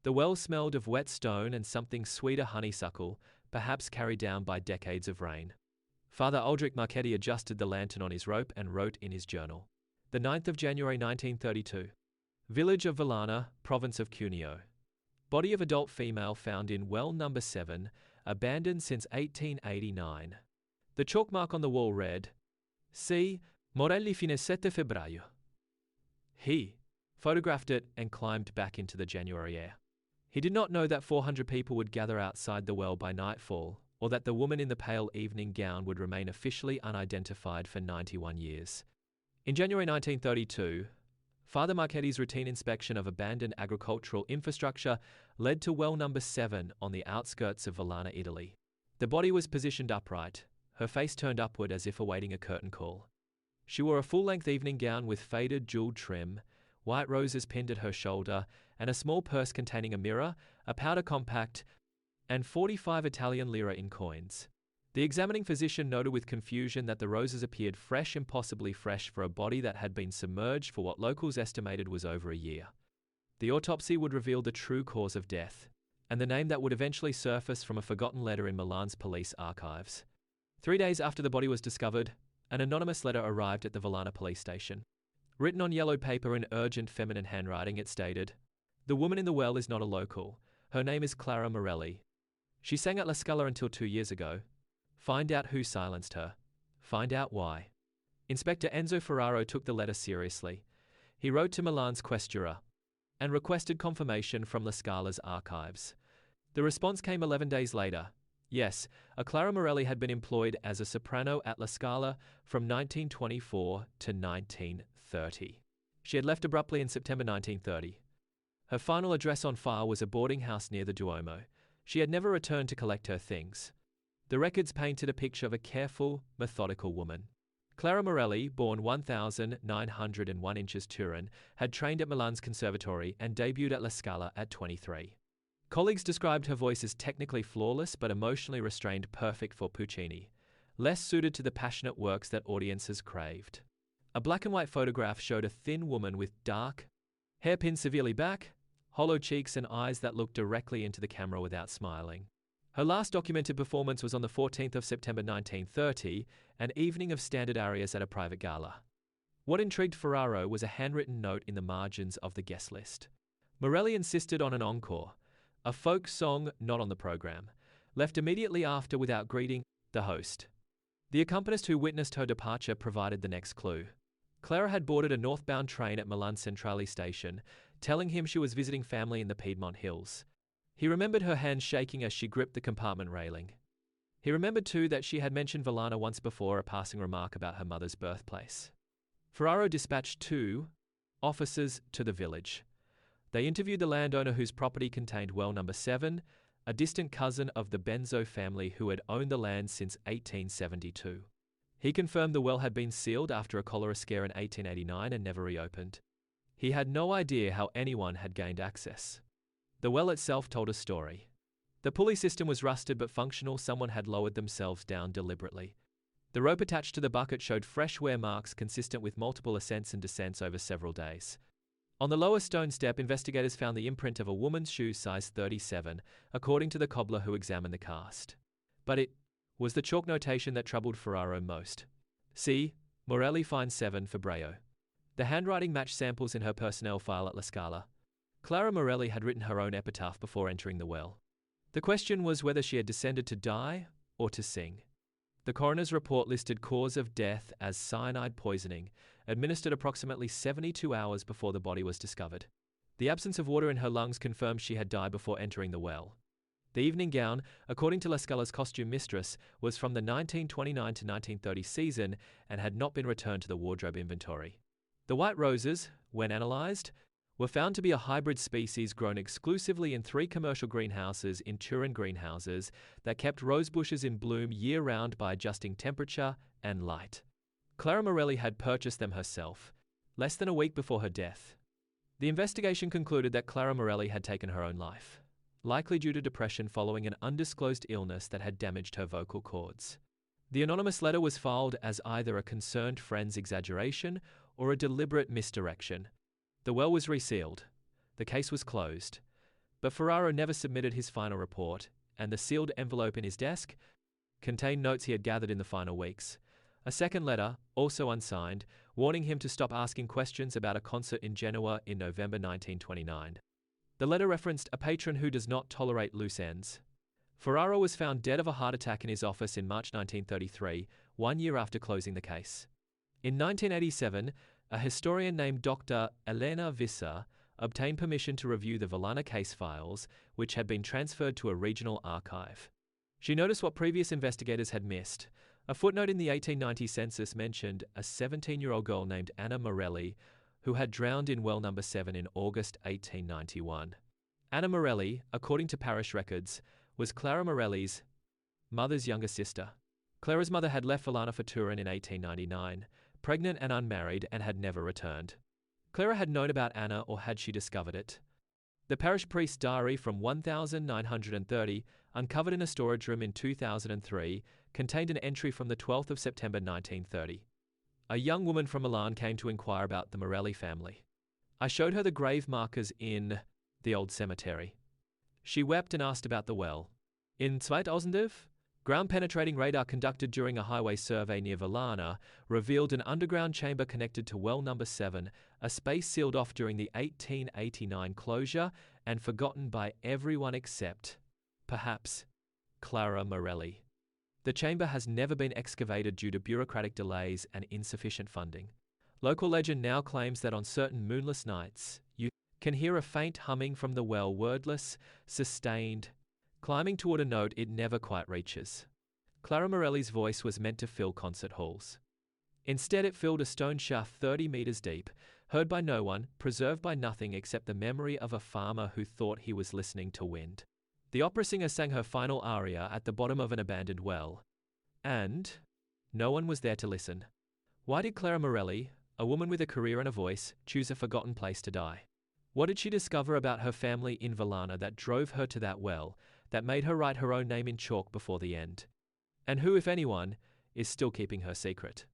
The well smelled of wet stone and something sweeter honeysuckle, perhaps carried down by decades of rain. Father Aldric Marchetti adjusted the lantern on his rope and wrote in his journal. The 9th of January 1932. Village of Vellana, province of Cuneo. Body of adult female found in well number 7, abandoned since 1889. The chalk mark on the wall read, C. MORELLI fine 7 febbraio. He photographed it and climbed back into the January air. He did not know that 400 people would gather outside the well by nightfall, or that the woman in the pale evening gown would remain officially unidentified for 91 years. In January 1932, Father Marchetti's routine inspection of abandoned agricultural infrastructure led to well number 7 on the outskirts of Vellana, Italy. The body was positioned upright, her face turned upward as if awaiting a curtain call. She wore a full-length evening gown with faded jeweled trim, white roses pinned at her shoulder, and a small purse containing a mirror, a powder compact, and 45 Italian lire in coins. The examining physician noted with confusion that the roses appeared fresh, impossibly fresh for a body that had been submerged for what locals estimated was over a year. The autopsy would reveal the true cause of death, and the name that would eventually surface from a forgotten letter in Milan's police archives. 3 days after the body was discovered, an anonymous letter arrived at the Vellana police station. Written on yellow paper in urgent feminine handwriting, it stated, "The woman in the well is not a local. Her name is Clara Morelli. She sang at La Scala until 2 years ago. Find out who silenced her. Find out why." Inspector Enzo Ferraro took the letter seriously. He wrote to Milan's questura and requested confirmation from La Scala's archives. The response came 11 days later. Yes, a Clara Morelli had been employed as a soprano at La Scala from 1924 to 1930. She had left abruptly in September 1930. Her final address on file was a boarding house near the Duomo. She had never returned to collect her things. The records painted a picture of a careful, methodical woman. Clara Morelli, born 1,901 inches Turin, had trained at Milan's Conservatory and debuted at La Scala at 23. Colleagues described her voice as technically flawless but emotionally restrained, perfect for Puccini, less suited to the passionate works that audiences craved. A black and white photograph showed a thin woman with dark, hairpin severely back, hollow cheeks and eyes that looked directly into the camera without smiling. Her last documented performance was on the 14th of September 1930, an evening of standard arias at a private gala. What intrigued Ferraro was a handwritten note in the margins of the guest list. Morelli insisted on an encore, a folk song not on the program, left immediately after without greeting the host. The accompanist who witnessed her departure provided the next clue. Clara had boarded a northbound train at Milan Centrale station, telling him she was visiting family in the Piedmont Hills. He remembered her hands shaking as she gripped the compartment railing. He remembered too that she had mentioned Vellana once before, a passing remark about her mother's birthplace. Ferraro dispatched 2 officers to the village. They interviewed the landowner whose property contained well number 7, a distant cousin of the Benzo family who had owned the land since 1872. He confirmed the well had been sealed after a cholera scare in 1889 and never reopened. He had no idea how anyone had gained access. The well itself told a story. The pulley system was rusted but functional. Someone had lowered themselves down deliberately. The rope attached to the bucket showed fresh wear marks consistent with multiple ascents and descents over several days. On the lower stone step, investigators found the imprint of a woman's shoe size 37, according to the cobbler who examined the cast. But it was the chalk notation that troubled Ferraro most. C. Morelli fine 7 FEBBRAIO. The handwriting matched samples in her personnel file at La Scala. Clara Morelli had written her own epitaph before entering the well. The question was whether she had descended to die or to sing. The coroner's report listed cause of death as cyanide poisoning, administered approximately 72 hours before the body was discovered. The absence of water in her lungs confirmed she had died before entering the well. The evening gown, according to La Scala's costume mistress, was from the 1929 to 1930 season and had not been returned to the wardrobe inventory. The white roses, when analyzed, were found to be a hybrid species grown exclusively in 3 commercial greenhouses in Turin greenhouses that kept rose bushes in bloom year-round by adjusting temperature and light. Clara Morelli had purchased them herself, less than a week before her death. The investigation concluded that Clara Morelli had taken her own life, likely due to depression following an undisclosed illness that had damaged her vocal cords. The anonymous letter was filed as either a concerned friend's exaggeration or a deliberate misdirection. The well was resealed. The case was closed. But Ferraro never submitted his final report, and the sealed envelope in his desk contained notes he had gathered in the final weeks. A second letter, also unsigned, warning him to stop asking questions about a concert in Genoa in November 1929. The letter referenced a patron who does not tolerate loose ends. Ferraro was found dead of a heart attack in his office in March 1933, 1 year after closing the case. In 1987, a historian named Dr. Elena Visser obtained permission to review the Vellana case files, which had been transferred to a regional archive. She noticed what previous investigators had missed. A footnote in the 1890 census mentioned a 17-year-old girl named Anna Morelli, who had drowned in well number 7 in August 1891. Anna Morelli, according to parish records, was Clara Morelli's mother's younger sister. Clara's mother had left Vellana for Turin in 1899, pregnant and unmarried, and had never returned. Clara had known about Anna, or had she discovered it? The parish priest's diary from 1930, uncovered in a storage room in 2003, contained an entry from the 12th of September 1930. A young woman from Milan came to inquire about the Morelli family. I showed her the grave markers in the old cemetery. She wept and asked about the well. In 2000, ground-penetrating radar conducted during a highway survey near Vellana revealed an underground chamber connected to well number 7, a space sealed off during the 1889 closure and forgotten by everyone except, perhaps, Clara Morelli. The chamber has never been excavated due to bureaucratic delays and insufficient funding. Local legend now claims that on certain moonless nights, you can hear a faint humming from the well, wordless, sustained, climbing toward a note it never quite reaches. Clara Morelli's voice was meant to fill concert halls. Instead, it filled a stone shaft 30 meters deep, heard by no one, preserved by nothing except the memory of a farmer who thought he was listening to wind. The opera singer sang her final aria at the bottom of an abandoned well, and no one was there to listen. Why did Clara Morelli, a woman with a career and a voice, choose a forgotten place to die? What did she discover about her family in Vellana that drove her to that well, that made her write her own name in chalk before the end? And who, if anyone, is still keeping her secret?